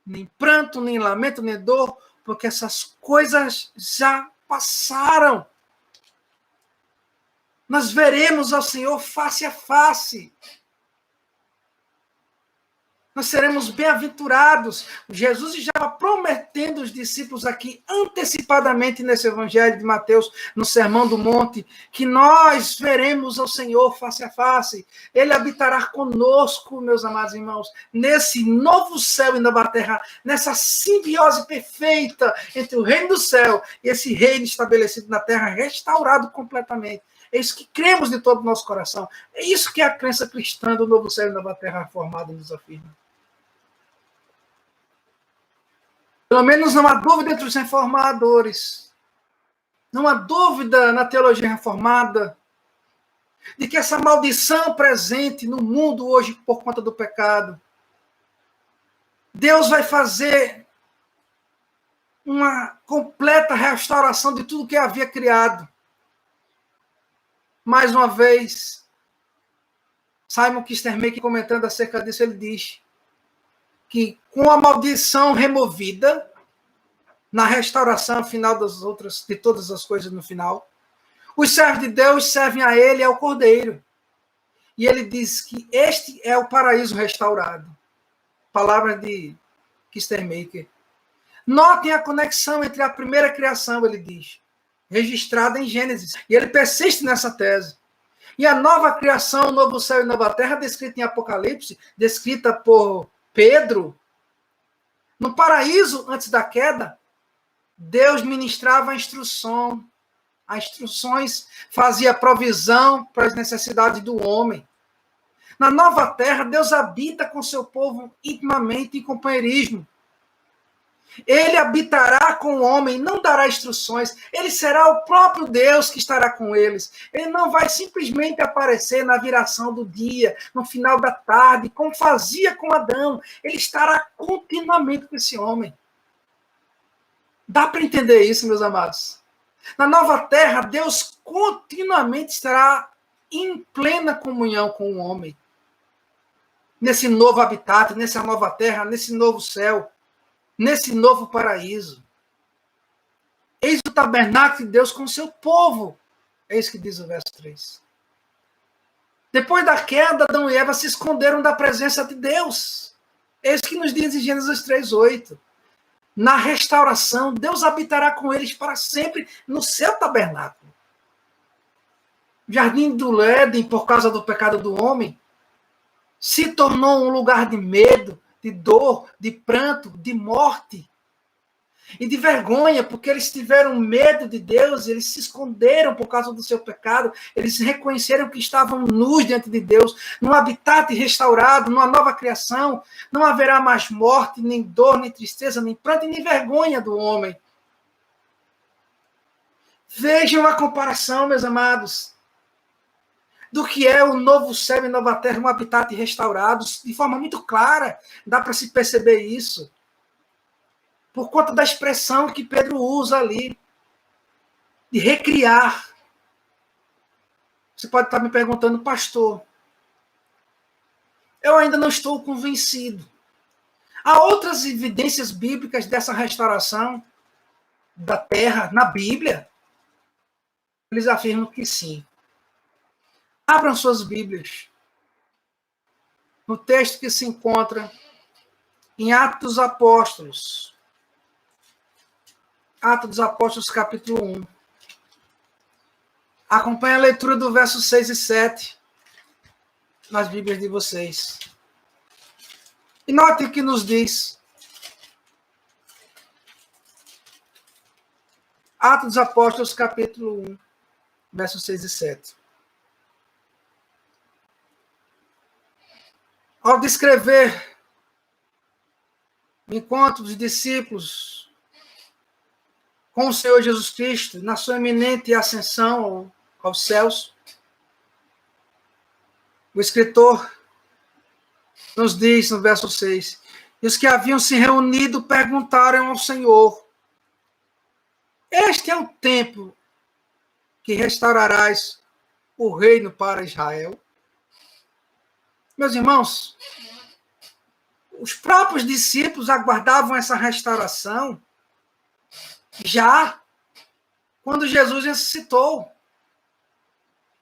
nem pranto, nem lamento, nem dor, porque essas coisas já passaram. Nós veremos ao Senhor face a face. Nós seremos bem-aventurados. Jesus estava prometendo aos discípulos aqui, antecipadamente nesse evangelho de Mateus, no Sermão do Monte, que nós veremos ao Senhor face a face. Ele habitará conosco, meus amados irmãos, nesse novo céu e nova terra, nessa simbiose perfeita entre o reino do céu e esse reino estabelecido na terra, restaurado completamente. É isso que cremos de todo o nosso coração. É isso que a crença cristã do novo céu e nova terra reformada nos afirma. Pelo menos não há dúvida entre os reformadores. Não há dúvida na teologia reformada de que essa maldição presente no mundo hoje por conta do pecado, Deus vai fazer uma completa restauração de tudo que havia criado. Mais uma vez, Simon Kistemaker, comentando acerca disso, ele diz que com a maldição removida, na restauração final de todas as coisas no final, os servos de Deus servem a ele e ao Cordeiro. E ele diz que este é o paraíso restaurado. Palavra de Kistemaker. Notem a conexão entre a primeira criação, ele diz, registrada em Gênesis. E ele persiste nessa tese. E a nova criação, o novo céu e nova terra, descrita em Apocalipse, descrita por Pedro, no paraíso, antes da queda, Deus ministrava as instruções, fazia provisão para as necessidades do homem. Na nova terra, Deus habita com seu povo intimamente em companheirismo. Ele habitará com o homem, não dará instruções. Ele será o próprio Deus que estará com eles. Ele não vai simplesmente aparecer na viração do dia, no final da tarde, como fazia com Adão. Ele estará continuamente com esse homem. Dá para entender isso, meus amados? Na nova terra, Deus continuamente estará em plena comunhão com o homem. Nesse novo habitat, nessa nova terra, nesse novo céu, nesse novo paraíso. Eis o tabernáculo de Deus com o seu povo. É isso que diz o verso 3. Depois da queda, Adão e Eva se esconderam da presença de Deus. É isso que nos diz em Gênesis 3:8. Na restauração, Deus habitará com eles para sempre no seu tabernáculo. O jardim do Éden, por causa do pecado do homem, se tornou um lugar de medo, de dor, de pranto, de morte e de vergonha, porque eles tiveram medo de Deus, eles se esconderam por causa do seu pecado, eles reconheceram que estavam nus diante de Deus, num habitat restaurado, numa nova criação, não haverá mais morte, nem dor, nem tristeza, nem pranto, nem vergonha do homem. Vejam a comparação, meus amados, do que é o novo céu e nova terra, um habitat restaurado, de forma muito clara, dá para se perceber isso. Por conta da expressão que Pedro usa ali, de recriar. Você pode estar me perguntando, pastor, eu ainda não estou convencido. Há outras evidências bíblicas dessa restauração da terra na Bíblia? Eles afirmam que sim. Abram suas Bíblias. No texto que se encontra em Atos dos Apóstolos. Atos dos Apóstolos, capítulo 1. Acompanhe a leitura do verso 6 e 7 nas Bíblias de vocês. E note o que nos diz. Atos dos Apóstolos, capítulo 1, versos 6 e 7. Ao descrever o encontro dos discípulos com o Senhor Jesus Cristo, na sua iminente ascensão aos céus, o escritor nos diz no verso 6, e os que haviam se reunido perguntaram ao Senhor, este é o tempo que restaurarás o reino para Israel? Meus irmãos, os próprios discípulos aguardavam essa restauração já quando Jesus ressuscitou.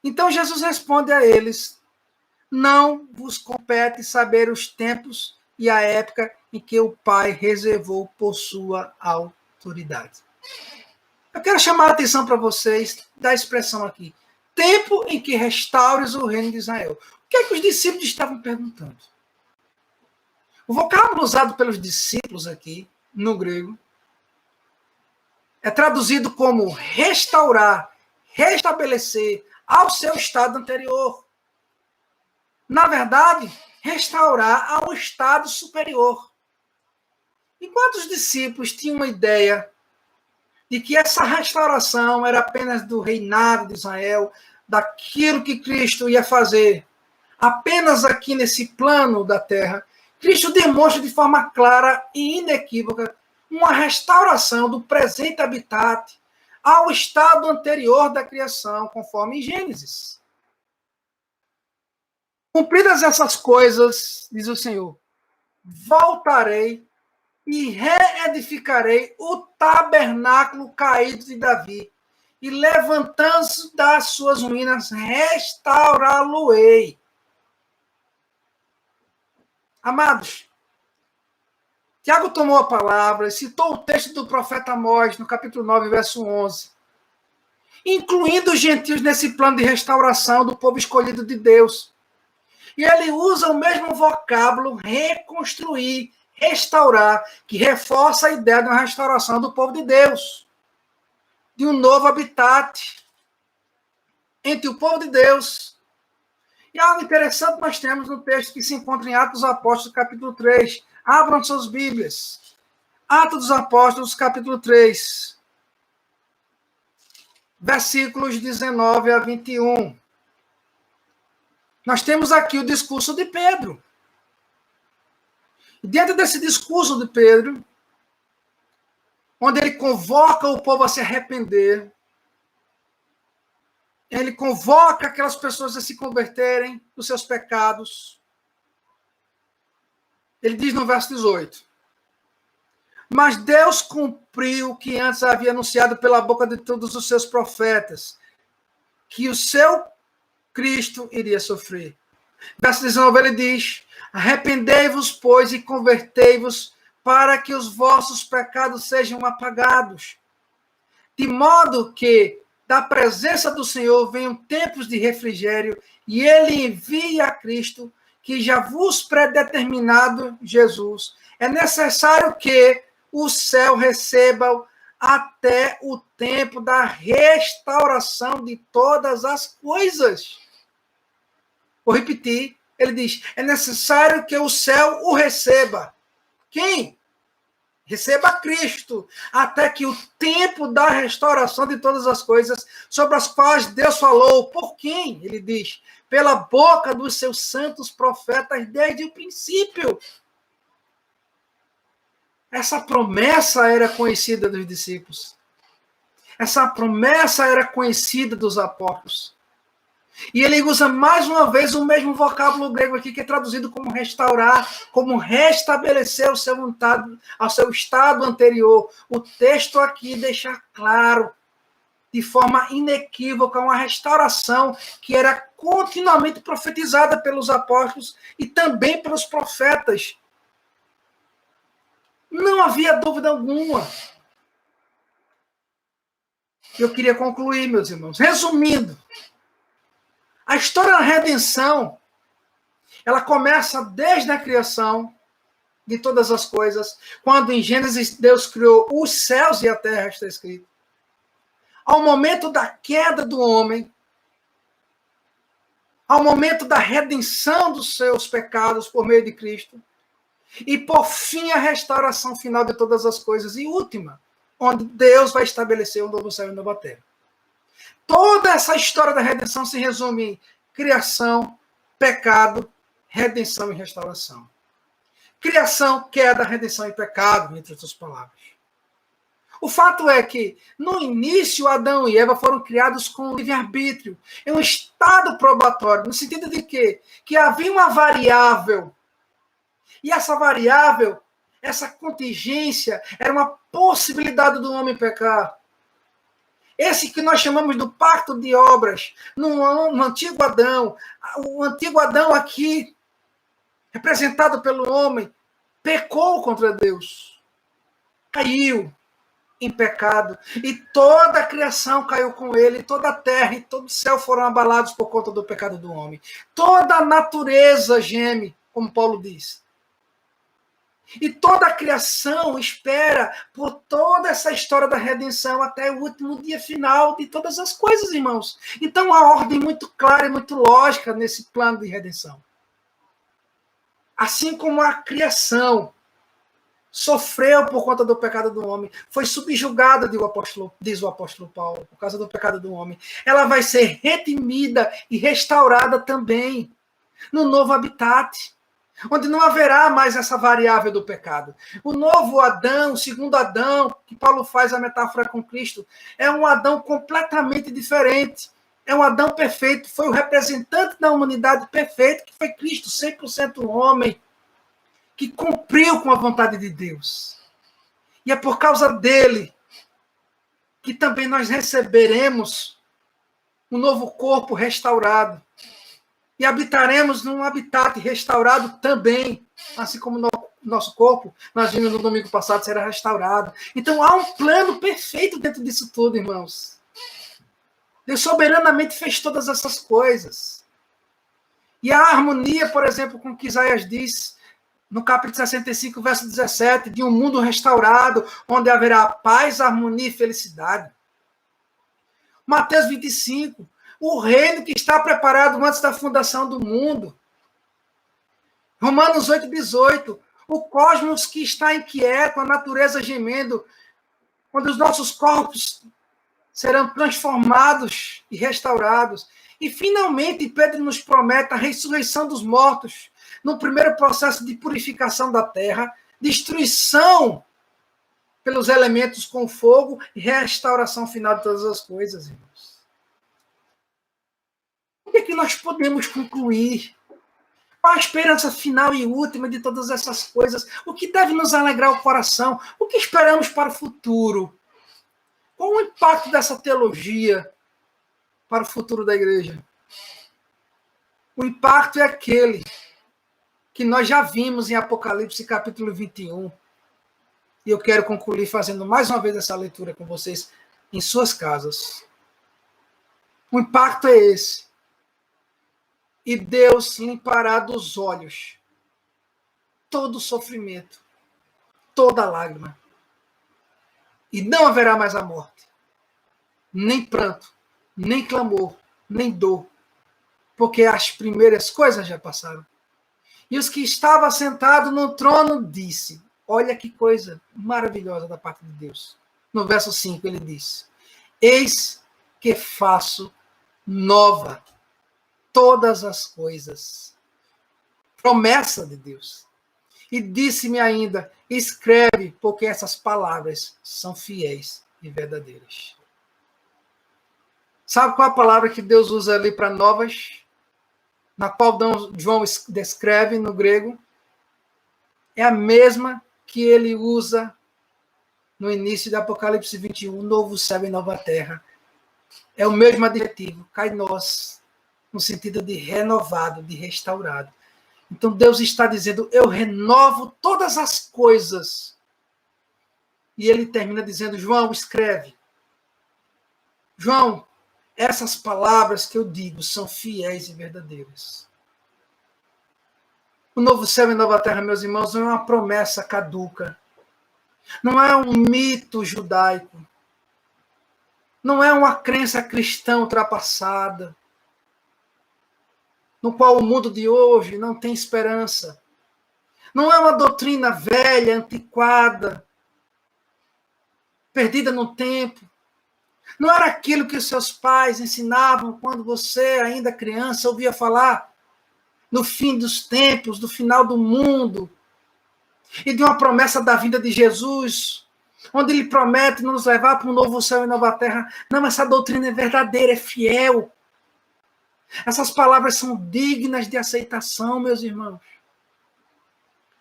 Então Jesus responde a eles, não vos compete saber os tempos e a época em que o Pai reservou por sua autoridade. Eu quero chamar a atenção para vocês da expressão aqui. Tempo em que restaures o reino de Israel. O que é que os discípulos estavam perguntando? O vocábulo usado pelos discípulos aqui, no grego, é traduzido como restaurar, restabelecer ao seu estado anterior. Na verdade, restaurar ao estado superior. Enquanto os discípulos tinham uma ideia de que essa restauração era apenas do reinado de Israel, daquilo que Cristo ia fazer apenas aqui nesse plano da terra, Cristo demonstra de forma clara e inequívoca uma restauração do presente habitat ao estado anterior da criação, conforme em Gênesis. Cumpridas essas coisas, diz o Senhor, voltarei e reedificarei o tabernáculo caído de Davi, e levantando-se das suas ruínas, restaurá-lo-ei. Amados, Tiago tomou a palavra e citou o texto do profeta Amós, no capítulo 9, verso 11, incluindo os gentios nesse plano de restauração do povo escolhido de Deus. E ele usa o mesmo vocábulo, reconstruir, restaurar, que reforça a ideia de uma restauração do povo de Deus, de um novo habitat entre o povo de Deus. E algo interessante nós temos no texto que se encontra em Atos dos Apóstolos, capítulo 3. Abram suas Bíblias. Atos dos Apóstolos, capítulo 3. Versículos 19 a 21. Nós temos aqui o discurso de Pedro. Dentro desse discurso de Pedro, onde ele convoca o povo a se arrepender, ele convoca aquelas pessoas a se converterem dos seus pecados. Ele diz no verso 18: mas Deus cumpriu o que antes havia anunciado pela boca de todos os seus profetas, que o seu Cristo iria sofrer. Verso 19, ele diz: arrependei-vos, pois, e convertei-vos, para que os vossos pecados sejam apagados, de modo que da presença do Senhor venham tempos de refrigério, e ele envia a Cristo, que já vos predeterminado Jesus. É necessário que o céu receba até o tempo da restauração de todas as coisas. Vou repetir, ele diz, é necessário que o céu o receba. Quem? Receba Cristo, até que o tempo da restauração de todas as coisas sobre as quais Deus falou. Por quem? Ele diz, pela boca dos seus santos profetas desde o princípio. Essa promessa era conhecida dos discípulos. Essa promessa era conhecida dos apóstolos. E ele usa mais uma vez o mesmo vocábulo grego aqui, que é traduzido como restaurar, como restabelecer o seu vontade, ao seu estado anterior. O texto aqui deixa claro, de forma inequívoca, uma restauração que era continuamente profetizada pelos apóstolos e também pelos profetas. Não havia dúvida alguma. Eu queria concluir, meus irmãos. Resumindo, a história da redenção, ela começa desde a criação de todas as coisas, quando em Gênesis Deus criou os céus e a terra, está escrito. Ao momento da queda do homem, ao momento da redenção dos seus pecados por meio de Cristo, e por fim a restauração final de todas as coisas, e última, onde Deus vai estabelecer um novo céu e uma nova terra. Toda essa história da redenção se resume em criação, pecado, redenção e restauração. Criação, queda, redenção e pecado, entre outras palavras. O fato é que, no início, Adão e Eva foram criados com livre-arbítrio, em um estado probatório, no sentido de quê? Que havia uma variável. E essa variável, essa contingência, era uma possibilidade do homem pecar. Esse que nós chamamos do pacto de obras, no antigo Adão. O antigo Adão aqui, representado pelo homem, pecou contra Deus, caiu em pecado, e toda a criação caiu com ele, toda a terra e todo o céu foram abalados por conta do pecado do homem. Toda a natureza geme, como Paulo diz. E toda a criação espera por toda essa história da redenção até o último dia final de todas as coisas, irmãos. Então, há ordem muito clara e muito lógica nesse plano de redenção. Assim como a criação sofreu por conta do pecado do homem, foi subjugada, diz o apóstolo Paulo, por causa do pecado do homem, ela vai ser redimida e restaurada também no novo habitat, onde não haverá mais essa variável do pecado. O novo Adão, o segundo Adão, que Paulo faz a metáfora com Cristo, é um Adão completamente diferente. É um Adão perfeito, foi o representante da humanidade perfeito, que foi Cristo, 100% homem, que cumpriu com a vontade de Deus. E é por causa dele que também nós receberemos um novo corpo restaurado. E habitaremos num habitat restaurado também, assim como nosso corpo, nós vimos no domingo passado, será restaurado. Então há um plano perfeito dentro disso tudo, irmãos. Deus soberanamente fez todas essas coisas. E a harmonia, por exemplo, com que Isaías diz, no capítulo 65, verso 17, de um mundo restaurado, onde haverá paz, harmonia e felicidade. Mateus 25, o reino que está preparado antes da fundação do mundo. Romanos 8, 18, o cosmos que está inquieto, a natureza gemendo, quando os nossos corpos serão transformados e restaurados. E, finalmente, Pedro nos promete a ressurreição dos mortos, no primeiro processo de purificação da terra, destruição pelos elementos com fogo e restauração final de todas as coisas, irmãos. O que é que nós podemos concluir? Qual a esperança final e última de todas essas coisas? O que deve nos alegrar o coração? O que esperamos para o futuro? Qual o impacto dessa teologia para o futuro da igreja? O impacto é aquele que nós já vimos em Apocalipse capítulo 21. E eu quero concluir fazendo mais uma vez essa leitura com vocês em suas casas. O impacto é esse. E Deus limpará dos olhos todo sofrimento, toda lágrima. E não haverá mais a morte, nem pranto, nem clamor, nem dor, porque as primeiras coisas já passaram. E os que estavam sentados no trono disse, olha que coisa maravilhosa da parte de Deus. No verso 5 ele diz, eis que faço nova todas as coisas. Promessa de Deus. E disse-me ainda, escreve, porque essas palavras são fiéis e verdadeiras. Sabe qual a palavra que Deus usa ali para novas? Na qual João descreve no grego? É a mesma que ele usa no início de Apocalipse 21, novo céu e nova terra. É o mesmo adjetivo, kainos, no sentido de renovado, de restaurado. Então Deus está dizendo, eu renovo todas as coisas. E ele termina dizendo, João, escreve. João, essas palavras que eu digo são fiéis e verdadeiras. O novo céu e nova terra, meus irmãos, não é uma promessa caduca. Não é um mito judaico. Não é uma crença cristã ultrapassada, no qual o mundo de hoje não tem esperança. Não é uma doutrina velha, antiquada, perdida no tempo. Não era aquilo que os seus pais ensinavam quando você, ainda criança, ouvia falar no fim dos tempos, do final do mundo, e de uma promessa da vinda de Jesus, onde ele promete nos levar para um novo céu e nova terra. Não, essa doutrina é verdadeira, é fiel. Essas palavras são dignas de aceitação, meus irmãos.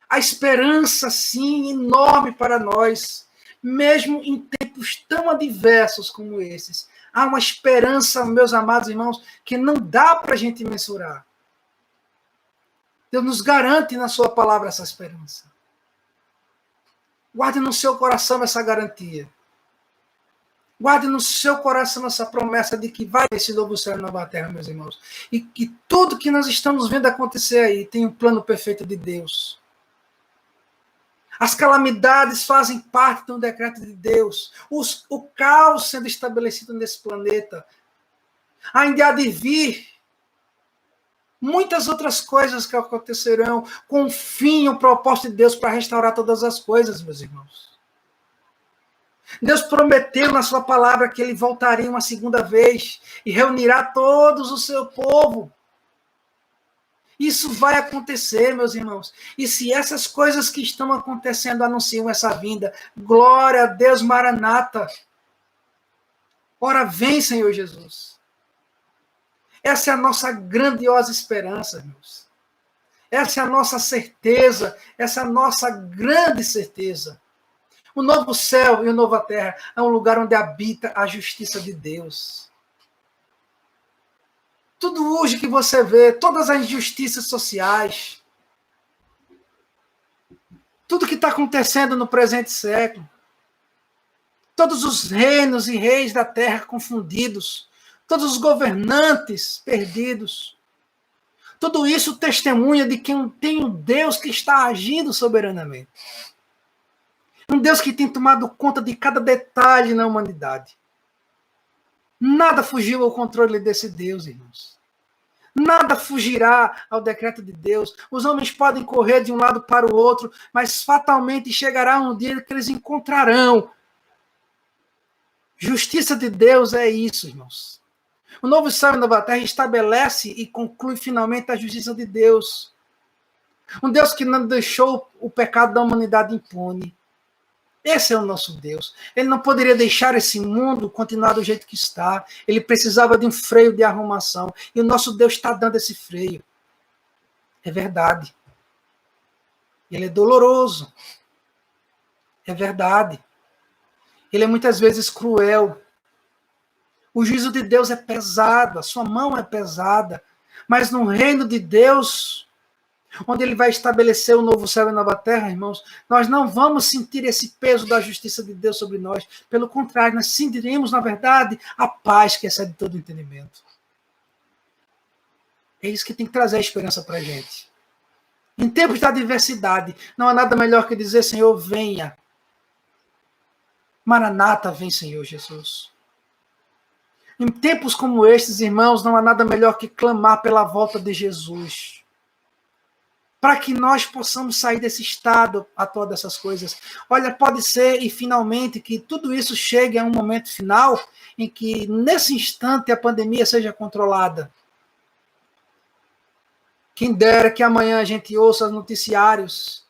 A esperança, sim, enorme para nós, mesmo em tempos tão adversos como esses. Há uma esperança, meus amados irmãos, que não dá para a gente mensurar. Deus nos garante na sua palavra essa esperança. Guarde no seu coração essa garantia. Guarde no seu coração essa promessa de que vai esse novo céu e nova terra, meus irmãos. E que tudo que nós estamos vendo acontecer aí tem um plano perfeito de Deus. As calamidades fazem parte do decreto de Deus. O caos sendo estabelecido nesse planeta. Ainda há de vir muitas outras coisas que acontecerão com o fim e o propósito de Deus para restaurar todas as coisas, meus irmãos. Deus prometeu na sua palavra que ele voltaria uma segunda vez e reunirá todos o seu povo. Isso vai acontecer, meus irmãos. E se essas coisas que estão acontecendo anunciam essa vinda, glória a Deus, Maranata. Ora vem, Senhor Jesus. Essa é a nossa grandiosa esperança, irmãos. Essa é a nossa certeza, essa é a nossa grande certeza. O novo céu e a nova terra é um lugar onde habita a justiça de Deus. Tudo hoje que você vê, todas as injustiças sociais, tudo que está acontecendo no presente século, todos os reinos e reis da terra confundidos, todos os governantes perdidos, tudo isso testemunha de que tem um Deus que está agindo soberanamente. Um Deus que tem tomado conta de cada detalhe na humanidade. Nada fugiu ao controle desse Deus, irmãos. Nada fugirá ao decreto de Deus. Os homens podem correr de um lado para o outro, mas fatalmente chegará um dia que eles encontrarão. Justiça de Deus é isso, irmãos. O novo céu e a nova terra estabelece e conclui finalmente a justiça de Deus. Um Deus que não deixou o pecado da humanidade impune. Esse é o nosso Deus. Ele não poderia deixar esse mundo continuar do jeito que está. Ele precisava de um freio de arrumação. E o nosso Deus está dando esse freio. É verdade. Ele é doloroso. É verdade. Ele é muitas vezes cruel. O juízo de Deus é pesado. A sua mão é pesada. Mas no reino de Deus, onde ele vai estabelecer o novo céu e a nova terra, irmãos, nós não vamos sentir esse peso da justiça de Deus sobre nós. Pelo contrário, nós sentiremos, na verdade, a paz que excede todo entendimento. É isso que tem que trazer a esperança para a gente. Em tempos da adversidade, não há nada melhor que dizer, Senhor, venha. Maranata, vem, Senhor Jesus. Em tempos como estes, irmãos, não há nada melhor que clamar pela volta de Jesus. Para que nós possamos sair desse estado atual dessas coisas. Olha, pode ser, e finalmente, que tudo isso chegue a um momento final em que, nesse instante, a pandemia seja controlada. Quem dera que amanhã a gente ouça os noticiários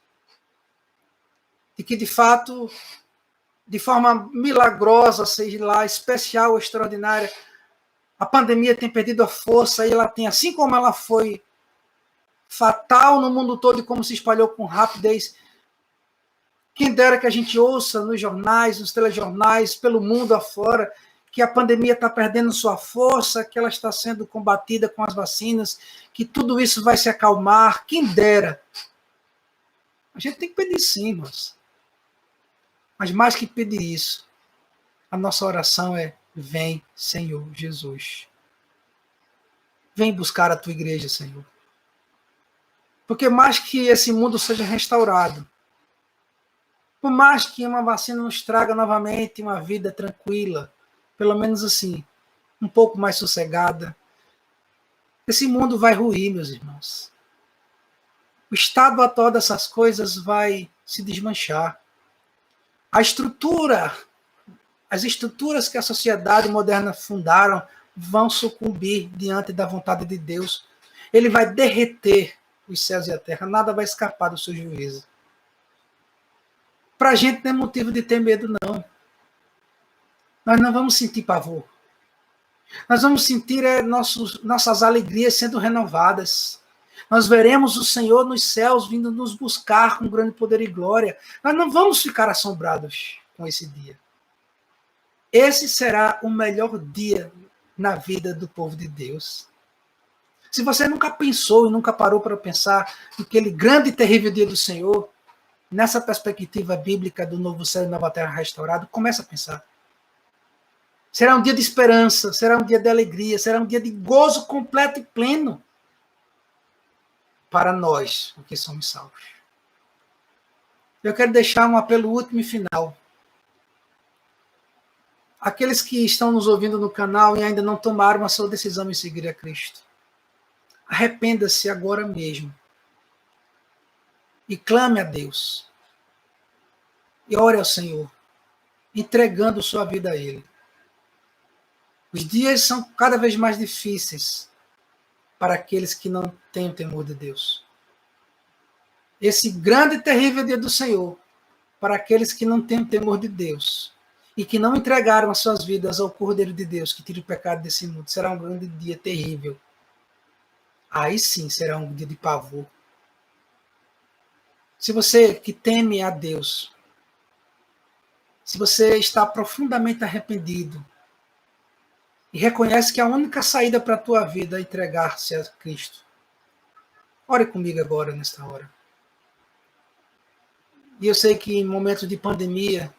de que, de fato, de forma milagrosa, seja lá, especial ou extraordinária, a pandemia tem perdido a força e ela tem, assim como ela foi fatal no mundo todo e como se espalhou com rapidez. Quem dera que a gente ouça nos jornais, nos telejornais, pelo mundo afora, que a pandemia está perdendo sua força, que ela está sendo combatida com as vacinas, que tudo isso vai se acalmar. Quem dera. A gente tem que pedir sim, irmãos. Mas mais que pedir isso, a nossa oração é: vem, Senhor Jesus. Vem buscar a tua igreja, Senhor. Porque mais que esse mundo seja restaurado, por mais que uma vacina nos traga novamente uma vida tranquila, pelo menos assim, um pouco mais sossegada, esse mundo vai ruir, meus irmãos. O estado atual dessas coisas vai se desmanchar. As estruturas que a sociedade moderna fundaram vão sucumbir diante da vontade de Deus. Ele vai derreter os céus e a terra, nada vai escapar do seu juízo. Para a gente não é motivo de ter medo, não. Nós não vamos sentir pavor. Nós vamos sentir nossas alegrias sendo renovadas. Nós veremos o Senhor nos céus vindo nos buscar com grande poder e glória. Nós não vamos ficar assombrados com esse dia. Esse será o melhor dia na vida do povo de Deus. Se você nunca pensou e nunca parou para pensar naquele grande e terrível dia do Senhor, nessa perspectiva bíblica do novo céu e nova terra restaurado, comece a pensar. Será um dia de esperança, será um dia de alegria, será um dia de gozo completo e pleno para nós, que somos salvos. Eu quero deixar um apelo último e final. Aqueles que estão nos ouvindo no canal e ainda não tomaram a sua decisão em seguir a Cristo, arrependa-se agora mesmo e clame a Deus e ore ao Senhor, entregando sua vida a Ele. Os dias são cada vez mais difíceis para aqueles que não têm o temor de Deus. Esse grande e terrível dia do Senhor, para aqueles que não têm o temor de Deus e que não entregaram as suas vidas ao Cordeiro de Deus, que tira o pecado desse mundo, será um grande dia terrível. Aí sim será um dia de pavor. Se você que teme a Deus, se você está profundamente arrependido e reconhece que a única saída para a tua vida é entregar-se a Cristo, ore comigo agora, nesta hora. E eu sei que em momentos de pandemia,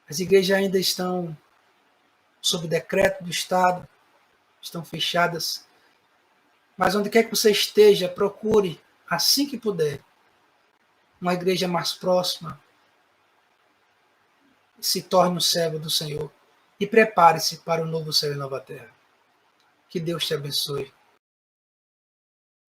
as igrejas ainda estão sob decreto do Estado, estão fechadas. Mas onde quer que você esteja, procure, assim que puder, uma igreja mais próxima. Se torne um servo do Senhor e prepare-se para o novo céu e nova terra. Que Deus te abençoe.